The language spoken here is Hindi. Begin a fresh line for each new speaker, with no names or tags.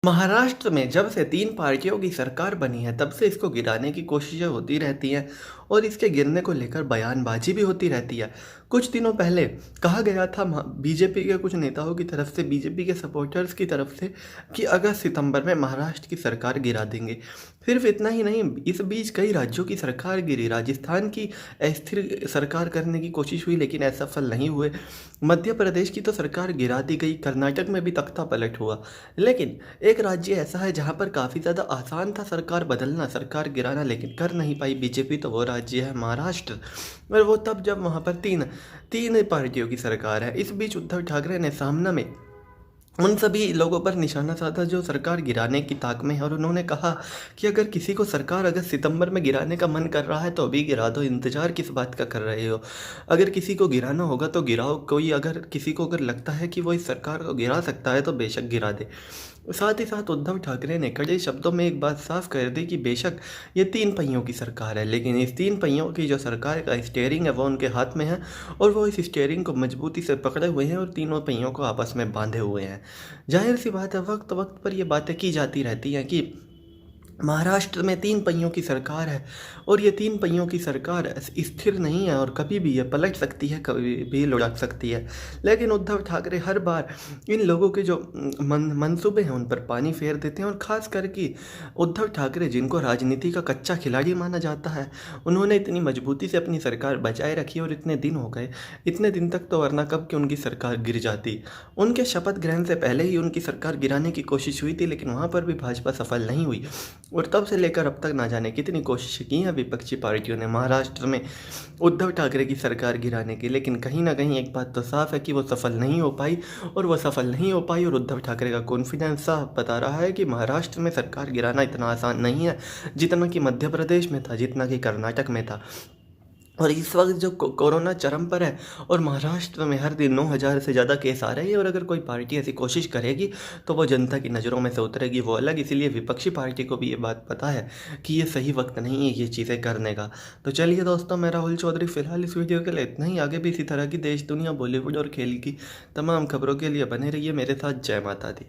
महाराष्ट्र में जब से 3 पार्टियों की सरकार बनी है तब से इसको गिराने की कोशिशें होती रहती हैं और इसके गिरने को लेकर बयानबाजी भी होती रहती है। कुछ दिनों पहले कहा गया था बीजेपी के कुछ नेताओं की तरफ से, बीजेपी के सपोर्टर्स की तरफ से कि अगस्त सितंबर में महाराष्ट्र की सरकार गिरा देंगे। सिर्फ इतना ही नहीं, इस बीच कई राज्यों की सरकार गिरी। राजस्थान की अस्थिर सरकार करने की कोशिश हुई लेकिन असफल नहीं हुए। मध्य प्रदेश की तो सरकार गिरा दी गई, कर्नाटक में भी तख्ता पलट हुआ। लेकिन एक राज्य ऐसा है जहाँ पर काफ़ी ज़्यादा आसान था सरकार बदलना, सरकार गिराना, लेकिन कर नहीं पाई बीजेपी। तो वो राज्य है महाराष्ट्र। और वो तब जब वहाँ पर तीन तीन पार्टियों की सरकार है। इस बीच उद्धव ठाकरे ने सामना में उन सभी लोगों पर निशाना साधा जो सरकार गिराने की ताक में है, और उन्होंने कहा कि अगर किसी को सरकार अगस्त सितंबर में गिराने का मन कर रहा है तो अभी गिरा दो, इंतजार किस बात का कर रहे हो। अगर किसी को गिराना होगा तो गिराओ। कोई अगर किसी को अगर लगता है कि वो इस सरकार को गिरा सकता है तो बेशक गिरा दे। साथ ही साथ उद्धव ठाकरे ने कड़े शब्दों में एक बात साफ कर दी कि बेशक ये 3 पहियों की सरकार है, लेकिन इस 3 पहियों की जो सरकार का स्टीयरिंग है वो उनके हाथ में है और वो इस स्टीयरिंग को मजबूती से पकड़े हुए हैं और तीनों पहियों को आपस में बांधे हुए हैं। जाहिर सी बात है, वक्त वक्त पर ये बातें की जाती रहती हैं कि महाराष्ट्र में 3 पहियों की सरकार है और ये 3 पहियों की सरकार स्थिर नहीं है और कभी भी ये पलट सकती है, कभी भी लुढ़क सकती है। लेकिन उद्धव ठाकरे हर बार इन लोगों के जो मंसूबे हैं उन पर पानी फेर देते हैं। और ख़ास करके उद्धव ठाकरे, जिनको राजनीति का कच्चा खिलाड़ी माना जाता है, उन्होंने इतनी मजबूती से अपनी सरकार बचाए रखी और इतने दिन हो गए, इतने दिन तक तो वरना कब कि उनकी सरकार गिर जाती। उनके शपथ ग्रहण से पहले ही उनकी सरकार गिराने की कोशिश हुई थी, लेकिन वहाँ पर भी भाजपा सफल नहीं हुई। और तब से लेकर अब तक ना जाने कितनी कोशिशें की हैं विपक्षी पार्टियों ने महाराष्ट्र में उद्धव ठाकरे की सरकार गिराने की, लेकिन कहीं ना कहीं एक बात तो साफ है कि वो सफल नहीं हो पाई। और उद्धव ठाकरे का कॉन्फिडेंस साफ बता रहा है कि महाराष्ट्र में सरकार गिराना इतना आसान नहीं है जितना कि मध्य प्रदेश में था, जितना कि कर्नाटक में था। और इस वक्त जो कोरोना चरम पर है और महाराष्ट्र में हर दिन 9,000 से ज़्यादा केस आ रहे हैं, और अगर कोई पार्टी ऐसी कोशिश करेगी तो वो जनता की नज़रों में से उतरेगी, वो अलग। इसीलिए विपक्षी पार्टी को भी ये बात पता है कि ये सही वक्त नहीं है ये चीज़ें करने का। तो चलिए दोस्तों, मैं राहुल चौधरी फ़िलहाल इस वीडियो के लिए इतना ही। आगे भी इसी तरह की देश दुनिया, बॉलीवुड और खेल की तमाम खबरों के लिए बने रहिए मेरे साथ। जय माता दी।